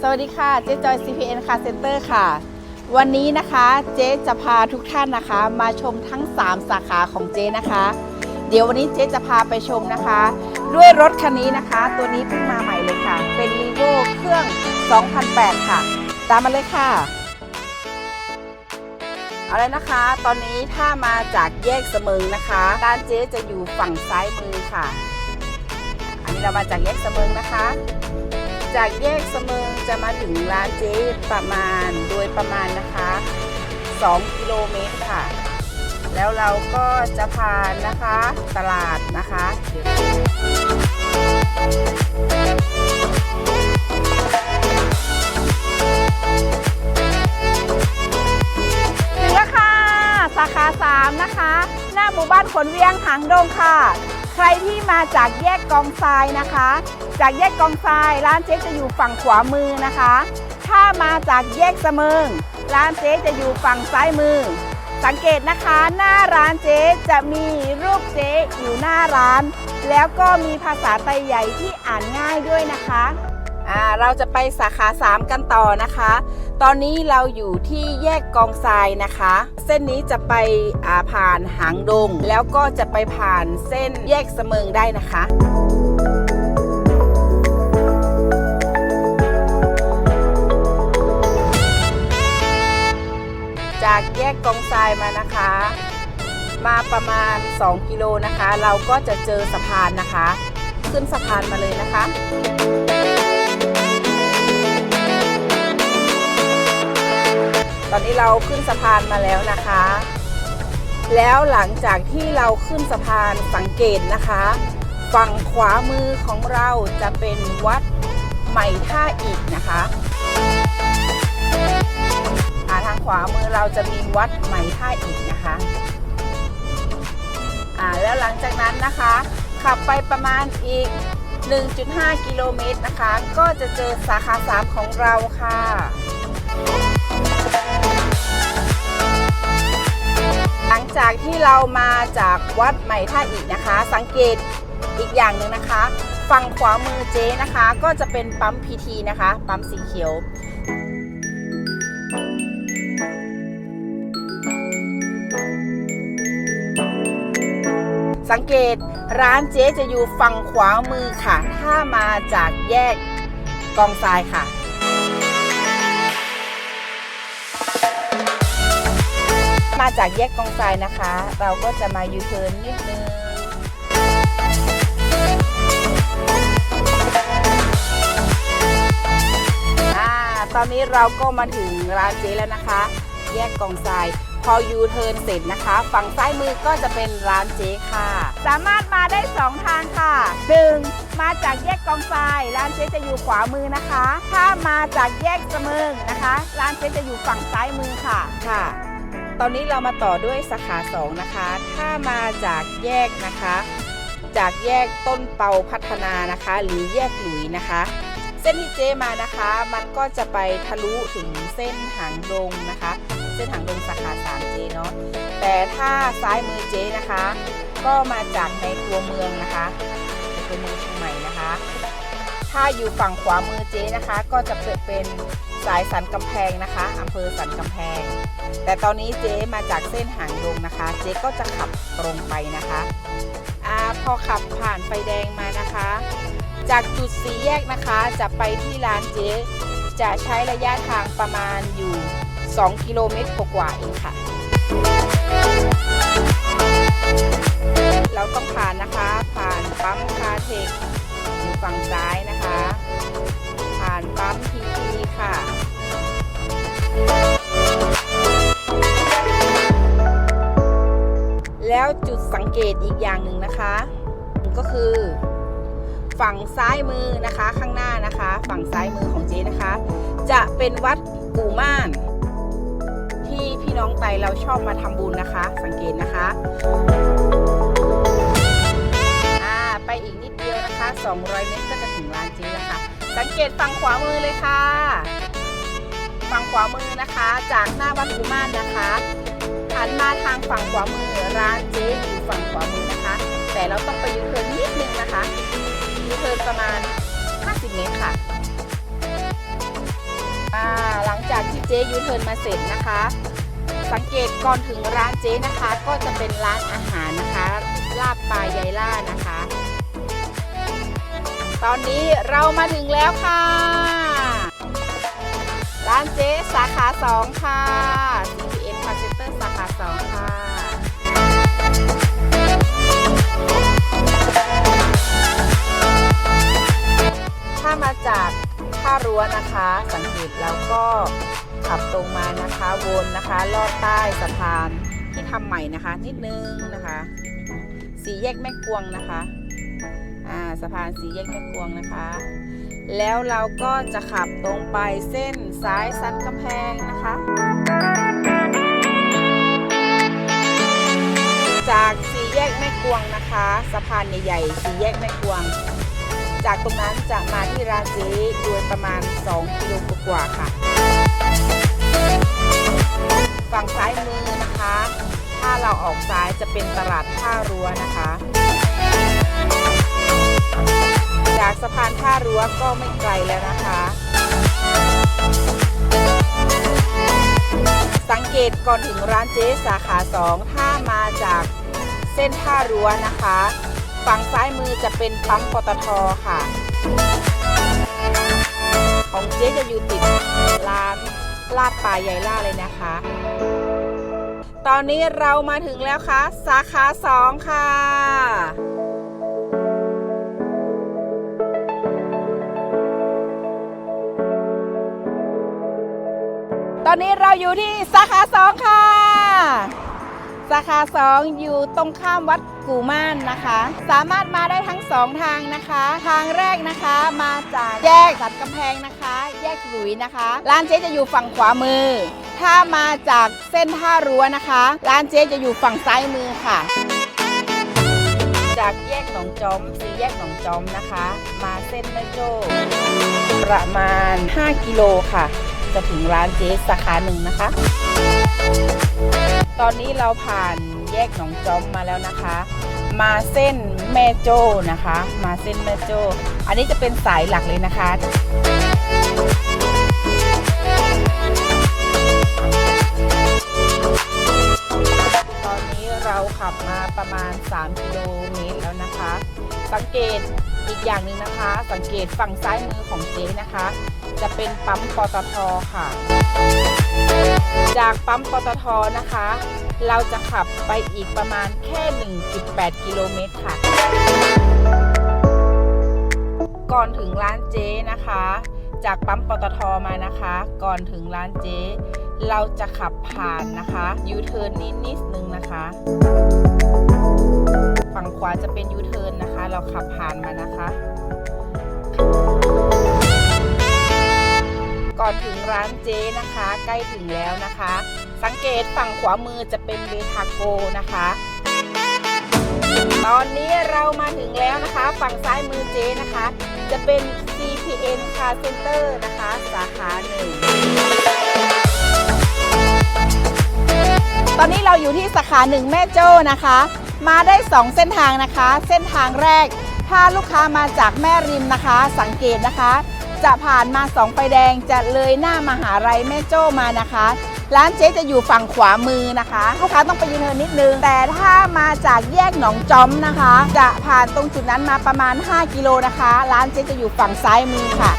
สวัสดีค่ะเจ๊จอย CPN Car Center ค่ะวันนี้นะคะเจ๊จะพาทุกท่านนะคะมาชมทั้ง3สาขาของเจ๊นะคะเดี๋ยววันนี้เจ๊จะพาไปชมนะคะด้วยรถคันนี้นะคะตัวนี้เพิ่งมาใหม่เลยค่ะเป็น Revo เครื่อง 2008 ค่ะตามมาเลยค่ะเอาเลยนะคะตอนนี้ถ้ามาจากแยกเสมิงนะคะร้านเจ๊จะอยู่ฝั่งซ้ายมือค่ะอันนี้เรามาจากแยกเสมิงนะคะจากแยกเสมิงจะมาถึงร้านเจ๊ประมาณนะคะ2 กิโลเมตรค่ะแล้วเราก็จะผ่านนะคะตลาดนะคะถึงแล้วค่ะสาขา3นะคะหน้าหมู่บ้านขนเวียงหางดงค่ะใครที่มาจากแยกกองทรายนะคะจากแยกกองทรายร้านเจ๊จะอยู่ฝั่งขวามือนะคะถ้ามาจากแยกเสมิงร้านเจ๊จะอยู่ฝั่งซ้ายมือสังเกตนะคะหน้าร้านเจ๊จะมีรูปเจ๊อยู่หน้าร้านแล้วก็มีภาษาไทยใหญ่ที่อ่านง่ายด้วยนะคะเราจะไปสาขา3กันต่อนะคะตอนนี้เราอยู่ที่แยกกองทรายนะคะเส้นนี้จะไปผ่านหางดงแล้วก็จะไปผ่านเส้นแยกเสมิงได้นะคะจากแยกกองทรายมานะคะมาประมาณ2 กิโลนะคะเราก็จะเจอสะพานนะคะขึ้นสะพานมาเลยนะคะตอนนี้เราขึ้นสะพานมาแล้วนะคะแล้วหลังจากที่เราขึ้นสะพานสังเกตนะคะฝั่งขวามือของเราจะเป็นวัดใหม่ท่าอิฐนะคะทางขวามือเราจะมีวัดใหม่ท่าอิฐนะคะแล้วหลังจากนั้นนะคะขับไปประมาณอีก 1.5 กิโลเมตรนะคะก็จะเจอสาขา3ของเราค่ะหลังจากที่เรามาจากวัดใหม่ท่าอิฐนะคะสังเกตอีกอย่างหนึ่งนะคะฝั่งขวามือเจ๊นะคะก็จะเป็นปั๊ม PT นะคะปั๊มสีเขียวสังเกตร้านเจ๊จะอยู่ฝั่งขวามือค่ะถ้ามาจากแยกกองทรายค่ะมาจากแยกกองทรายนะคะเราก็จะมายูเทิร์นนิดนึงตอนนี้เราก็มาถึงร้านเจ๊แล้วนะคะแยกกองทรายพอยูเทิร์นเสร็จนะคะฝั่งซ้ายมือก็จะเป็นร้านเจ๊ค่ะสามารถมาได้2 ทางค่ะ1มาจากแยกกองทรายร้านเจ๊จะอยู่ขวามือนะคะถ้ามาจากแยกเสมิงนะคะร้านเจ๊จะอยู่ฝั่งซ้ายมือค่ะตอนนี้เรามาต่อด้วยสาขา2นะคะถ้ามาจากแยกนะคะจากแยกต้นเปาพัฒนานะคะหรือแยกหลุยนะคะเส้นที่เจ๊มานะคะมันก็จะไปทะลุถึงเส้นหางดงนะคะเส้นหางดงสาขา3เจ๊เนาะแต่ถ้าซ้ายมือเจ๊นะคะก็มาจากในตัวเมืองนะคะในตัวเมืองเชียงใหม่นะคะถ้าอยู่ฝั่งขวามือเจ๊นะคะก็จะเป็นสายสันกำแพงนะคะอำเภอสันกำแพงแต่ตอนนี้เจ๊มาจากเส้นหางดงนะคะเจ๊ก็จะขับตรงไปนะคะพอขับผ่านไฟแดงมานะคะจากจุด4 แยกนะคะจะไปที่ร้านเจ๊จะใช้ระยะทางประมาณอยู่2 กิโลเมตรกว่าเองค่ะเราต้องผ่านนะคะผ่านปั๊มคาเทคอยู่ฝั่งซ้ายนะคะผ่านปั๊มพีทีค่ะแล้วจุดสังเกตอีกอย่างหนึ่งนะคะก็คือฝั่งซ้ายมือนะคะข้างหน้านะคะฝั่งซ้ายมือของเจ๊นะคะจะเป็นวัดกู่ม่านที่พี่น้องไตเราชอบมาทำบุญนะคะสังเกตนะคะไปอีกนิดเดียวนะคะ200 เมตรก็จะถึงร้านเจ๊แล้วค่ะสังเกตฝั่งขวามือเลยค่ะฝั่งขวามือนะคะจากหน้าวัดกู่ม่านนะคะหันมาทางฝั่งขวามือร้านเจ๊อยู่ฝั่งขวามือนะคะแต่เราต้องไปยูเทิร์นนิดนึงนะคะยูเทิร์นประมาณ50 เมตรค่ะ จ๊ยูเทิร์นมาเสร็จนะคะ สังเกตก่อนถึงร้านเจ๊นะคะ ก็จะเป็นร้านอาหารนะคะลาบปลายายล่านะคะ ตอนนี้เรามาถึงแล้วค่ะร้านเจ๊สาขา2ค่ะ CPN Car Center สาขา2ค่ะถ้ามาจากท่ารั้วนะคะสังเกตแล้วก็ขับตรงมานะคะวนนะคะลอดใต้สะพานที่ทำใหม่นะคะนิดนึงนะคะสี่แยกแม่กวงนะคะสะพานสี่แยกแม่กวงนะคะแล้วเราก็จะขับตรงไปเส้นสายสันกำแพงนะคะจากสี่แยกแม่กวงนะคะสะพานใหญ่ๆสี่แยกแม่กวงจากตรงนั้นจะมาที่ร้านเจ๊โดยประมาณ2 กิโลกว่าค่ะฝั่งซ้ายมือนะคะถ้าเราออกซ้ายจะเป็นตลาดท่ารั้วนะคะจากสะพานท่ารั้วก็ไม่ไกลแล้วนะคะสังเกตก่อนถึงร้านเจ๊สาขา2ถ้ามาจากเส้นท่ารั้วนะคะฝั่งซ้ายมือจะเป็นปั๊มปตท.ค่ะของเจ๊จะอยู่ติดร้านลาบปลายายล่าเลยนะคะตอนนี้เรามาถึงแล้วค่ะสาขา2ค่ะตอนนี้เราอยู่ที่สาขา2ค่ะสาขา2อยู่ตรงข้ามวัดกู่ม่านนะคะสามารถมาได้ทั้ง2ทางนะคะทางแรกนะคะมาจากแยกสันกำแพงนะคะแยกหลุยนะคะร้านเจ๊จะอยู่ฝั่งขวามือถ้ามาจากเส้นท่ารั้วนะคะร้านเจ๊จะอยู่ฝั่งซ้ายมือค่ะจากแยกหนองจอมสี่แยกหนองจอมนะคะมาเส้นแม่โจ้ประมาณ5 กิโลค่ะจะถึงร้านเจ๊สาขา1นะคะตอนนี้เราผ่านแยกหนองจอมมาแล้วนะคะมาเส้นแม่โจ้นะคะมาเส้นแม่โจ้อันนี้จะเป็นสายหลักเลยนะคะตอนนี้เราขับมาประมาณ3 กิโลเมตรแล้วนะคะสังเกตอีกอย่างหนึ่งนะคะสังเกตฝั่งซ้ายมือของเจ๊นะคะจะเป็นปั๊มปตท.ค่ะจากปั๊มปตท.นะคะเราจะขับไปอีกประมาณแค่ 1.8 กิโลเมตรค่ะก่อนถึงร้านเจ๊นะคะจากปั๊มปตท.มานะคะก่อนถึงร้านเจ๊เราจะขับผ่านนะคะยูเทิร์นนิดนึงนะคะฝั่งขวาจะเป็นยูเทิร์นนะคะเราขับผ่านมานะคะก่อนถึงร้านเจ๊นะคะใกล้ถึงแล้วนะคะสังเกตฝั่งขวามือจะเป็นเบทาโกนะคะตอนนี้เรามาถึงแล้วนะคะฝั่งซ้ายมือเจ๊นะคะจะเป็น CPN Car Center นะคะสาขา1ตอนนี้เราอยู่ที่สาขา1แม่โจ้นะคะมาได้2เส้นทางนะคะเส้นทางแรกถ้าลูกค้ามาจากแม่ริมนะคะสังเกตนะคะจะผ่านมา2ไฟแดงจะเลยหน้ามหาลัยแม่โจ้มานะคะร้านเจ๊จะอยู่ฝั่งขวามือนะคะลูกค้าต้องไปยูเทิร์นนิดนึงแต่ถ้ามาจากแยกหนองจอมนะคะจะผ่านตรงจุดนั้นมาประมาณ5 กิโลนะคะร้านเจ๊จะอยู่ฝั่งซ้ายมือค่ะ